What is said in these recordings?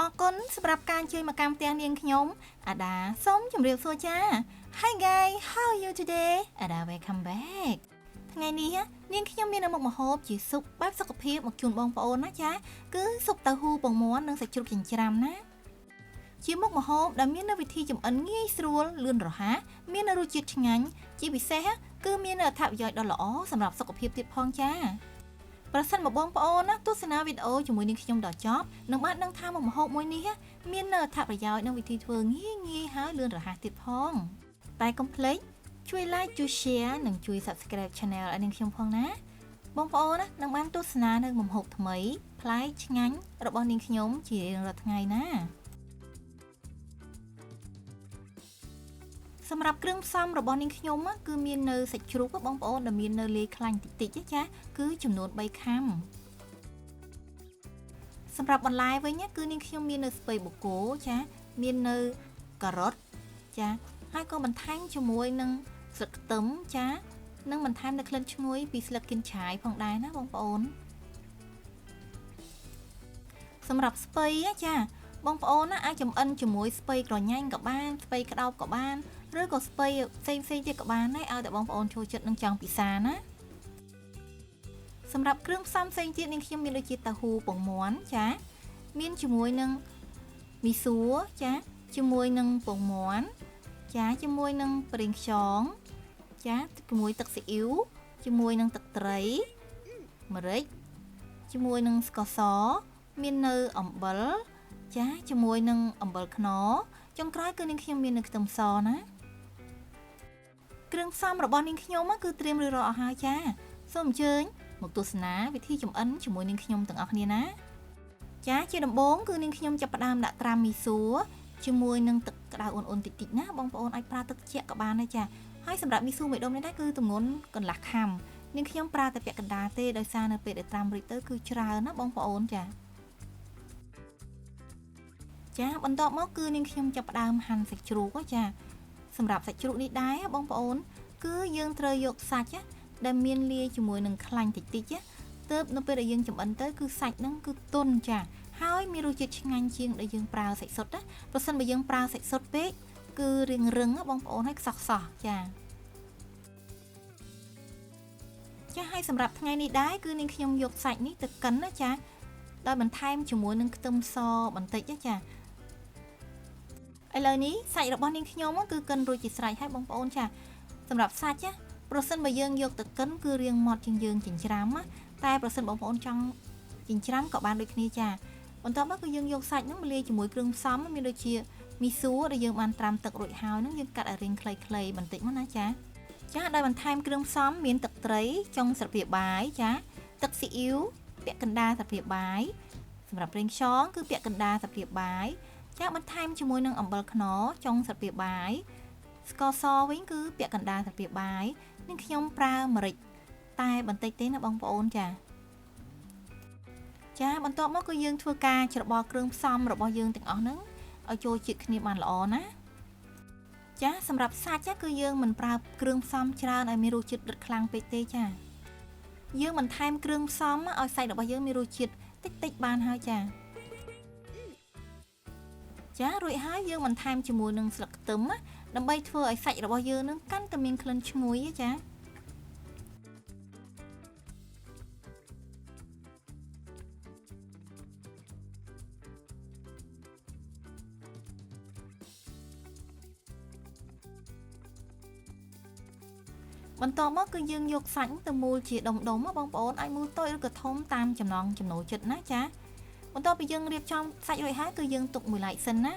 อគុណសម្រាប់ការជួយមកកម្មផ្ទះនាងខ្ញុំអាដាសូមជម្រាបសួរចា Hi guys how are you today អាដា welcome back ថ្ងៃនេះនាងខ្ញុំមានមុខម្ហូបជាស៊ុបបែបសុខភាពមកជូនបងប្អូនណាចាគឺស៊ុបតៅហ៊ូពងមាន់និងសាច់ជ្រូកចិញ្ច្រាំណាជាមុខម្ហូបដែលមានវិធីចម្អិនងាយស្រួលលឿនរហ័សមានរសជាតិឆ្ងាញ់ជាពិសេសគឺមានអត្ថប្រយោជន៍ដ៏ល្អសម្រាប់សុខភាពទៀតផងចាប្រសិនមកបងប្អូនណាទស្សនាវីដេអូជាមួយនាងខ្ញុំដល់ចប់នឹងបានដឹងថាមុខម្ហូបមួយនេះមានអត្ថប្រយោជន៍និងវិធីធ្វើងាយហើយលឿនរហ័សទៀតផងតែកុំភ្លេចជួយ like ជួយ share និងជួយ subscribe channel ឲ្យនាងខ្ញុំផងណាបងប្អូនណានឹងបានទស្សនានៅមុខម្ហូបថ្មីប្លែកឆ្ងាញ់របស់នាងខ្ញុំជារៀងរាល់ថ្ងៃណាសម្រាប់គ្រឿងផ្សំរបស់នាងខ្ញុំគឺមាននៅសាច់ជ្រូកបងប្អូនដែលមាននៅលាយខ្លាញ់តិចតិចចាគឺចំនួន3ខាំសម្រាប់បន្លែវិញគឺនាងខ្ញុំមាននៅស្ពៃបូកូចាមាននៅការ៉ុតចាហើយក៏បន្ថែមជាមួយនឹងស្លឹកខ្ទឹមចានិងបន្ថែមនៅក្លិនឈ្ងុយពីស្លឹកគិនឆាយផងដែរណាបងប្អូនសម្រាប់ស្ពៃចាបងប្អូនណាអាចចម្អិនជាមួយស្ពៃក្រញាញ់ក៏បានស្ពៃក្តោបក៏បានឬក៏ស្ពៃផ្សេងទៀតក៏បានដែរឲ្យតែបងប្អូនចូលចិត្តនឹងចង់ពិសាណាសម្រាប់គ្រឿងផ្សំផ្សេងទៀតនាងខ្ញុំមានដូចជាតៅហ៊ូពងមាន់ចាមានជាមួយនឹងមីសួរចាជាមួយនឹងពងមាន់ចាជាមួយនឹងប្រេងខ្យងចាជាមួយទឹកស៊ីអ៊ីវជាមួយនឹងទឹកត្រីម្រេចជាមួយនឹងស្ករសមាននៅអំបិលចាជាមួយនឹងអំបិលខ្នុរចុងក្រោយគឺនាងខ្ញុំមាននៅខ្ទឹមសណាគ្រឿងផ្សំរបស់នាងខ្ញុំគឺត្រៀមរួចរាល់អស់ហើយចាសូមអញ្ជើញមកទស្សនាវិធីចម្អិនជាមួយនាងខ្ញុំទាំងអស់គ្នាណាចាជាដំបូងគឺនាងខ្ញុំចាប់ផ្ដើមដាក់ត្រាំមីសួរជាមួយនឹងទឹកក្តៅអ៊ុនៗតិចៗណាបងប្អូនអាចប្រើទឹកត្រជាក់ក៏បានដែរចាហើយសម្រាប់មីសួរមួយដុំនេះដែរគឺទម្ងន់កន្លះខាំនាងខ្ញុំប្រើតែពាក់កណ្ដាលទេដោយសារនៅពេលដែលត្រាំរួចទៅគឺច្រើនណាបងប្អូនចាបន្ទាប់មកគឺនាងខ្ញុំចាប់ផ្ដើមហាន់សាច់ជ្រូកចាសម្រាប់សាច់ជ្រូកនេះដែរបងប្អូនគឺយើងត្រូវយកសាច់ដែលមានលាយជាមួយនឹងខ្លាញ់តិចទើបនៅពេលដែលយើងចម្អិនទៅគឺសាច់ហ្នឹងគឺទន់ចាហើយមានរសជាតិឆ្ងាញ់ជាងដែលយើងប្រើសាច់សុទ្ធណាប្រសិនបើយើងប្រើសាច់សុទ្ធពេកគឺរៀងរឹងបងប្អូនហើយខ្សោះចាហើយសម្រាប់ថ្ងៃនេះដែរគឺនាងខ្ញុំយកសាច់នេះទៅកិនណាចាដោយបន្ថែមជាមួយនឹងខ្ទឹមសបន្តិចចាឥឡូវនេះសាច់របស់នាងខ្ញុំគឺកិនរួចជាស្រេចហើយបងប្អូនចាសម្រាប់សាច់ប្រសិនបើយើងយកទៅកិនគឺរាងម៉ត់ជាងយើងចិញ្ច្រាំតែប្រសិនបងប្អូនចង់ចិញ្ច្រាំក៏បានដូចគ្នាចាបន្ទាប់មកគឺយើងយកសាច់ហ្នឹងមកលាយជាមួយគ្រឿងផ្សំមានដូចជាមីសួរដែលយើងបានត្រាំទឹករួចហើយហ្នឹងយើងកាត់ឲ្យរាងខ្លីៗបន្តិចមកណាចាដោយបន្ថែមគ្រឿងផ្សំមានទឹកត្រីចុងស្លាបព្រាបាយចាទឹកស៊ីអ៊ីវពាក់កណ្ដាលស្លាបព្រាបាយសម្រាប់ប្រេងខ្យងគឺពាក់កណ្ដាលស្លាបព្រាបាយបន្ថែមជាមួយនឹងអំបិលខ្នុរចុងស្លាបព្រាបាយស្ករសវិញគឺពាក់កណ្ដាលស្លាបព្រាបាយនឹងខ្ញុំប្រើម្រេចតែបន្តិចទេណាបងប្អូនចាបន្ទាប់មកគឺយើងធ្វើការច្របល់គ្រឿងផ្សំរបស់យើងទាំងអស់ហ្នឹងឲ្យចូលជាតិគ្នាបានល្អណាសម្រាប់សាច់គឺយើងមិនប្រើគ្រឿងផ្សំច្រើនឲ្យមានរសជាតិដិតខ្លាំងពេកទេយើងបន្ថែមគ្រឿងផ្សំឲ្យសាច់របស់យើងមានរសជាតិតិចបានហើយរួចហើយយើងបន្ថែមជាមួយនឹងស្លឹកខ្ទឹមដើម្បីធ្វើឲ្យសាច់របស់យើងនឹងកាន់តែមានក្លិនឈ្ងុយបន្ទាប់មកគឺយើងយកសាច់ទៅមូលជាដុំបងប្អូនអាចមូលតូចឬក៏ធំតាមចំណង់ចំណូលចិត្តណាបន្ទាប់ពីយើងរៀបចំសាច់រួចហើយគឺយើងទុកមួយឡែកសិនណា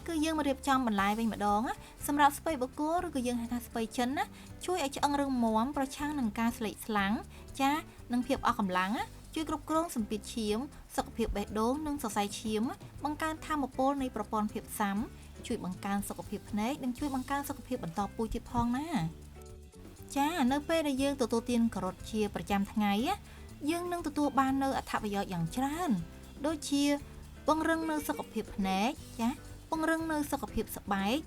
គឺយើងមករៀបចំបន្លែវិញម្ដងសម្រាប់ស្ពៃបូកូឬក៏យើងហៅថាស្ពៃចិនណាជួយឲ្យឆ្អឹងរឹងមាំប្រឆាំងនឹងការស្លេកស្លាំងនិងភាពអស់កម្លាំងជួយគ្រប់គ្រងសម្ពាធឈាមសុខភាពបេះដូងនិងសរសៃឈាមបង្កើនថាមពលនៃប្រព័ន្ធភាពស៊ាំជួយបង្កើនសុខភាពភ្នែកនិងជួយបង្កើនសុខភាពបន្តពូជទៀតផងណានៅពេលដែលយើងទទួលទានការ៉ុតជាប្រចាំថ្ងៃយើងនឹងទទួលបាននៅអត្ថប្រយោជន៍យ៉ាងច្រើនដូចជាពង្រឹងនៅសុខភាពភ្នែកពង្រឹងនៅសុខភាពស្បែក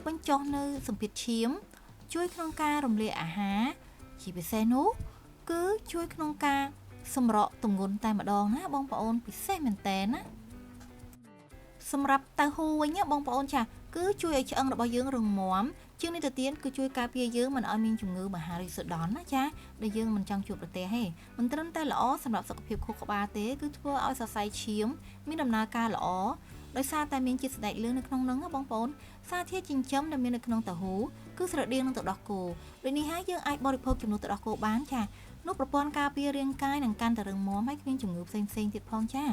បញ្ចុះនៅសម្ពាធឈាមជួយក្នុងការរំលាយអាហារជាពិសេសនោះគឺជួយក្នុងការសម្រកទម្ងន់តែម្ដងណាបងប្អូនពិសេសមែនតើណា សម្រាប់តៅហ៊ូវិញបងប្អូនចាគឺជួយឲ្យឆ្អឹងរបស់យើងរឹងមាំជាងនេះទៅទៀតគឺជួយការពារយើងមិនឲ្យមានជំងឺមហារីកសូដនណាចាដែលយើងមិនចង់ជួបប្រទះទេមិនត្រឹមតែល្អសម្រាប់សុខភាពខួរក្បាលទេគឺធ្វើឲ្យសរសៃឈាមមានដំណើរការល្អដោយសារតែមានជាតិស្តេចលឿងនៅក្នុងនោះបងប្អូនសារធាតុចិញ្ចឹមដែលមាននៅក្នុងតៅហ៊ូគឺស្រដៀងនឹងទឹកដោះគោដូចនេះហើយយើងអាចបរិភោគជំនួសទឹកដោះគោបានចានោះប្រព័ន្ធការពាររាងកាយនឹងកាន់តែរឹងមាំហើយគ្មានជំងឺផ្សេងៗទៀតផងចា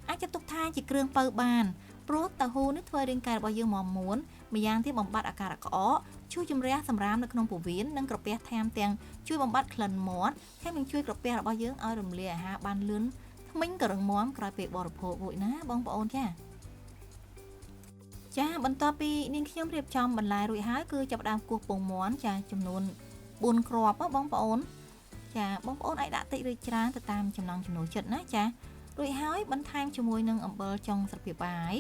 អាចចាត់ទុកថាជាគ្រឿងបើបានព្រោះតៅហ៊ូនេះធ្វើរាងកាយរបស់យើងមាំមួនម្យ៉ាងទៀតបំបត្តិអាការៈក្អកជួយជំរះសម្រាមនៅក្នុងពោះវៀននិងក្រពះថែមទាំងជួយបំបត្តិក្លិនមាត់ហើយនឹងជួយក្រពះរបស់យើងឲ្យរំលាយអាហារបានលឿនធ្មេញក៏រឹងមាំក្រោយពេលបរិភោគរួចណាបងប្អូនចាបន្ទាប់ពីនាងខ្ញុំរៀបចំបន្លែរួចហើយគឺចាប់ផ្ដើមគោះពងមាន់ចាចំនួន4គ្រាប់បងប្អូនចាបងប្អូនអាចដាក់តិចឬច្រើនទៅតាមចំណង់ចំណូលចិត្តណាចារួចហើយបន្ថែមជាមួយនឹងអំបិលចុងស្លាបព្រាបាយ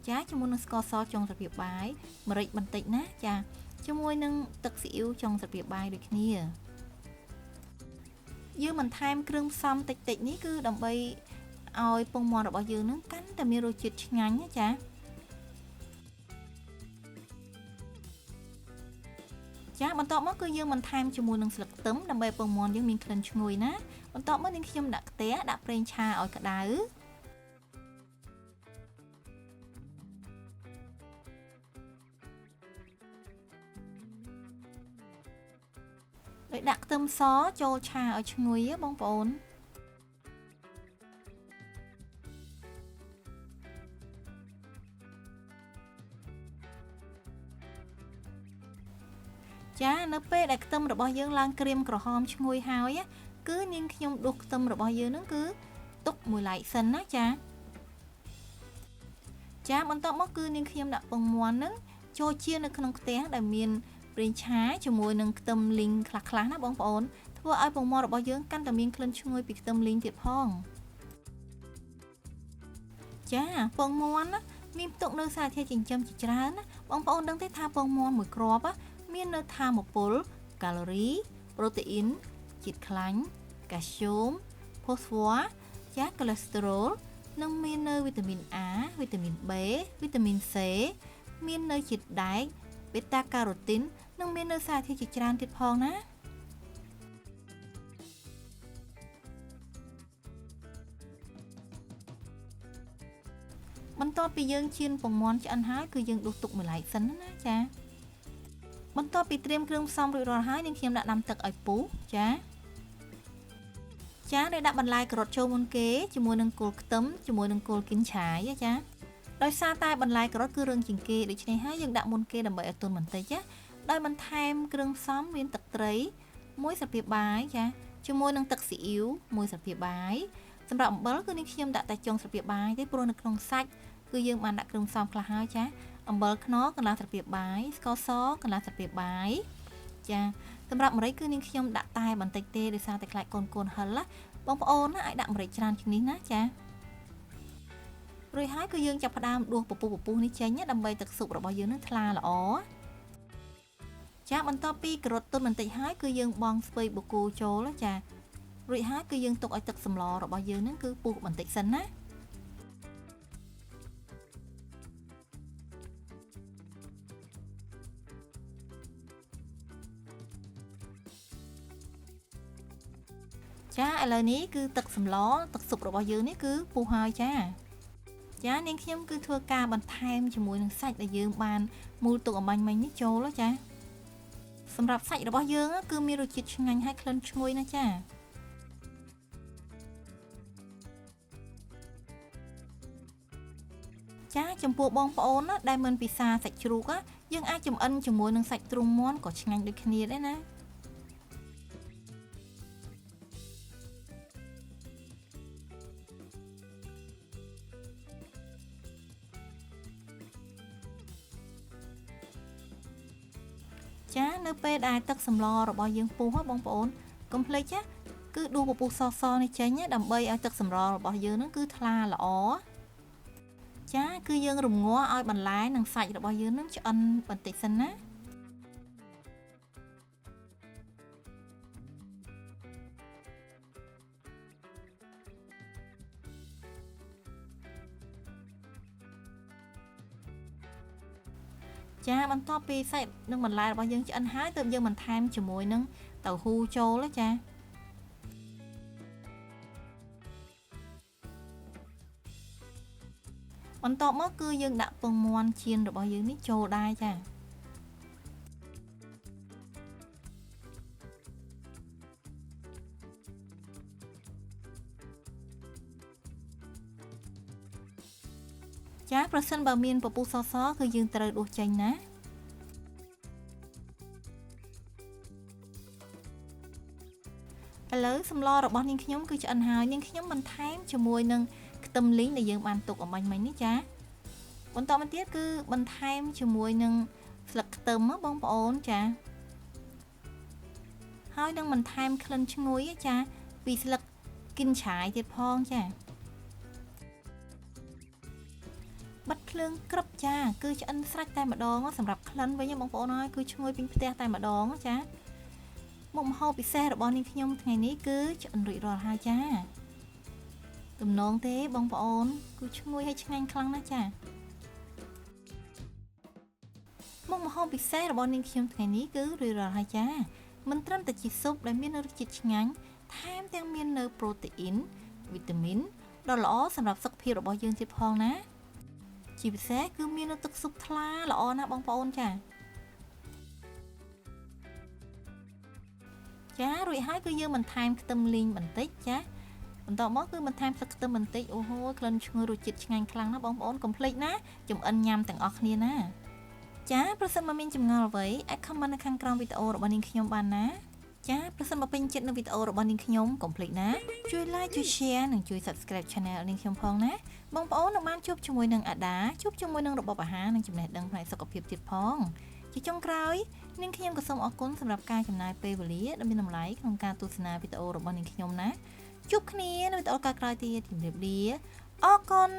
ចាជាមួយនឹងស្ករសចុងស្លាបព្រាបាយម្រេចបន្តិចណាចាជាមួយនឹងទឹកស៊ីអ៊ីវចុងស្លាបព្រាបាយដូចគ្នាយើងបន្ថែមគ្រឿងផ្សំតិចៗនេះគឺដើម្បីឲ្យពងមាន់របស់យើងនឹងកាន់តែមានរសជាតិឆ្ងាញ់ណាចាបន្ទាប់មកគឺយើងបន្ថែមជាមួយនឹងស្លឹកខ្ទឹមដើម្បីពងមាន់យើងមានក្លិនឈ្ងុយណាបន្ទាប់មកនាងខ្ញុំដាក់ខ្ទះដាក់ប្រេងឆាឲ្យក្តៅដោយដាក់ខ្ទឹមសចូលឆាឲ្យឈ្ងុយបងប្អូននៅពេលដែលខ្ទឹមរបស់យើងឡើងក្រៀមក្រហមឈ្ងុយហើយគឺនាងខ្ញុំដួសខ្ទឹមរបស់យើងនឹងគឺទុកមួយឡែកសិនណាចាបន្ទាប់មកគឺនាងខ្ញុំដាក់ពងមាន់នឹងចូលជៀននៅក្នុងខ្ទះដែលមានប្រេងឆាជាមួយនឹងខ្ទឹមលីងខ្លះៗណាបងប្អូនធ្វើឲ្យពងមាន់របស់យើងកាន់តែមានក្លិនឈ្ងុយពីខ្ទឹមលីងទៀតផងពងមាន់មានផ្ទុកនូវសារធាតុចិញ្ចឹមជាច្រើនណាបងប្អូនដឹងទេថាពងមាន់មួយគ្រាប់មាននៅថាមពលកាឡូរីប្រូតេអ៊ីនជាតិខ្លាញ់កាល់ស្យូមផូស្វ័រកូលេស្តេរ៉ុលនិងមាននៅវីតាមីន A វីតាមីន B វីតាមីន C មាននៅជាតិដែកបេតាការ៉ូទីននិងមាននៅសារធាតុជាច្រើនទៀតផងណាបន្ទាប់ពីយើងចៀនពងមាន់ឆ្អិនហើយគឺយើងដួសទុកមួយឡែកសិនណាបន្ទាប់ពីត្រៀមគ្រឿងផ្សំរួចរាល់ហើយនាងខ្ញុំដាក់ដាំទឹកឲ្យពុះដោយដាក់បន្លែការ៉ុតចូលមុនគេជាមួយនឹងគល់ខ្ទឹមជាមួយនឹងគល់គីនឆាយដោយសារតែបន្លែការ៉ុតគឺរឹងជាងគេដូច្នេះហើយយើងដាក់មុនគេដើម្បីឲ្យទន់បន្តិចដោយបន្ថែមគ្រឿងផ្សំមានទឹកត្រី1ស្លាបព្រាបាយជាមួយនឹងទឹកស៊ីអ៊ីវ1ស្លាបព្រាបាយសម្រាប់អំបិលគឺនាងខ្ញុំដាក់តែចុងស្លាបព្រាបាយទេព្រោះនៅក្នុងសាច់គឺយើងបានដាក់គ្រឿងផ្សំខ្លះហើយអំបិលខ្នុរកន្លះស្លាបព្រាបាយស្ករសកន្លះស្លាបព្រាបាយសម្រាប់ម្រេចគឺនាងខ្ញុំដាក់តែបន្តិចទេដោយសារតែខ្លាចកូនហឹលបងប្អូនអាចដាក់ម្រេចច្រើនជាងនេះណារួចហើយគឺយើងចាប់ផ្ដើមដួសពពុះនេះចេញដើម្បីទឹកស៊ុបរបស់យើងនឹងថ្លាល្អបន្ទាប់ពីការ៉ុតទន់បន្តិចហើយគឺយើងបង់ស្ពៃបូកគោចូលរួចហើយគឺយើងទុកឲ្យទឹកសម្លរបស់យើងនឹងគឺពុះបន្តិចសិនណាឥឡូវនេះគឺទឹកសម្លទឹកស៊ុបរបស់យើងនេះគឺពុះហើយនាងខ្ញុំគឺធ្វើការបន្ថែមជាមួយនឹងសាច់ដែលយើងបានមូលទុកអំបញ្ញមិញនេះចូលសម្រាប់សាច់របស់យើងគឺមានរសជាតិឆ្ងាញ់ហើយក្លិនឈ្ងុយណាចំពោះបងប្អូនដែលមិនពិសាសាច់ជ្រូកយើងអាចចម្អិនជាមួយនឹងសាច់ទ្រូងមាន់ក៏ឆ្ងាញ់ដូចគ្នាដែរណានៅពេលដែលទឹកសម្លរបស់យើងពុះបងប្អូនកុំភ្លេចគឺដួសពពុះសនេះចេញដើម្បីឲ្យទឹកសម្លរបស់យើងនឹងគឺថ្លាល្អគឺយើងរំងាស់ឲ្យបន្លែនិងសាច់របស់យើងនឹងឆ្អិនបន្តិចសិនណា ចាបន្ទាប់ពីសាច់និងបន្លែរបស់យើងឆ្អិនហើយទើបយើងបន្ថែមជាមួយនឹងតៅហ៊ូចូលចាបន្ទាប់មកគឺយើងដាក់ពងមាន់ចៀនរបស់យើងនេះចូលដែរចាចាប្រសិនបើមានពពុះសសគឺយើងត្រូវដួសចេញណាឥឡូវសម្លរបស់នាងខ្ញុំគឺឆ្អិនហើយនាងខ្ញុំបន្ថែមជាមួយនឹងខ្ទឹមលីងដែលយើងបានទុកអំបាញ់មិញនេះចាបន្តមកទៀតគឺបន្ថែមជាមួយនឹងស្លឹកខ្ទឹមបងប្អូនចាហើយនឹងបន្ថែមក្លិនឈ្ងុយចាពីស្លឹកគិនឆាយទៀតផងចាបិទភ្លើងក្រឹបចាគឺឆ្អិនស្រេចតែម្ដងសម្រាប់ក្លិនវិញបងប្អូនហើយគឺឈ្ងុយពេញផ្ទះតែម្ដងចាមុខម្ហូបពិសេសរបស់នាងខ្ញុំថ្ងៃនេះគឺឆ្អិនរួចរាល់ហើយចាទំនងទេបងប្អូនគឺឈ្ងុយហើយឆ្ងាញ់ខ្លាំងណាស់ចាមុខម្ហូបពិសេសរបស់នាងខ្ញុំថ្ងៃនេះគឺរួចរាល់ហើយចាមិនត្រឹមតែជាស៊ុបដែលមានរសជាតិឆ្ងាញ់ថែមទាំងមាននៅប្រូតេអ៊ីនវីតាមីនដ៏ល្អសម្រាប់សុខភាពរបស់យើងទៀតផងណាជាពិសេសគឺមាននៅទឹកស៊ុបថ្លាល្អណាស់បងប្អូនចារួចហើយគឺយើងបន្ថែមខ្ទឹមលីងបន្តិចចាបន្តមកគឺបន្ថែមស្លឹកខ្ទឹមបន្តិចអូហូក្លិនឈ្ងុយរសជាតិឆ្ងាញ់ខ្លាំងណាស់បងប្អូនកុំភ្លេចណាចំអិនញ៉ាំទាំងអស់គ្នាណាចាប្រសិនបើមានចម្ងល់អ្វីអាច comment នៅខាងក្រោមវីដេអូរបស់នាងខ្ញុំបានណាចាប្រសិនបើពេញចិត្តនឹងវីដេអូរបស់នាងខ្ញុំកុំភ្លេចណាជួយ like ជួយ share និងជួយ subscribe channel នាងខ្ញុំផងណាបងប្អូននឹងបានជួបជាមួយនឹងអាដាជួបជាមួយនឹងរបបអាហារនិងចំណេះដឹងផ្នែកសុខភាពទៀតផងជាចុងក្រោយនាងខ្ញុំក៏សូមអរគុណសម្រាប់ការចំណាយពេលវេលាដ៏មានតម្លៃក្នុងការទស្សនាវីដេអូរបស់នាងខ្ញុំណាជួបគ្នានៅវីដេអូក្រោយៗទៀតជម្រាបលាអរគុណ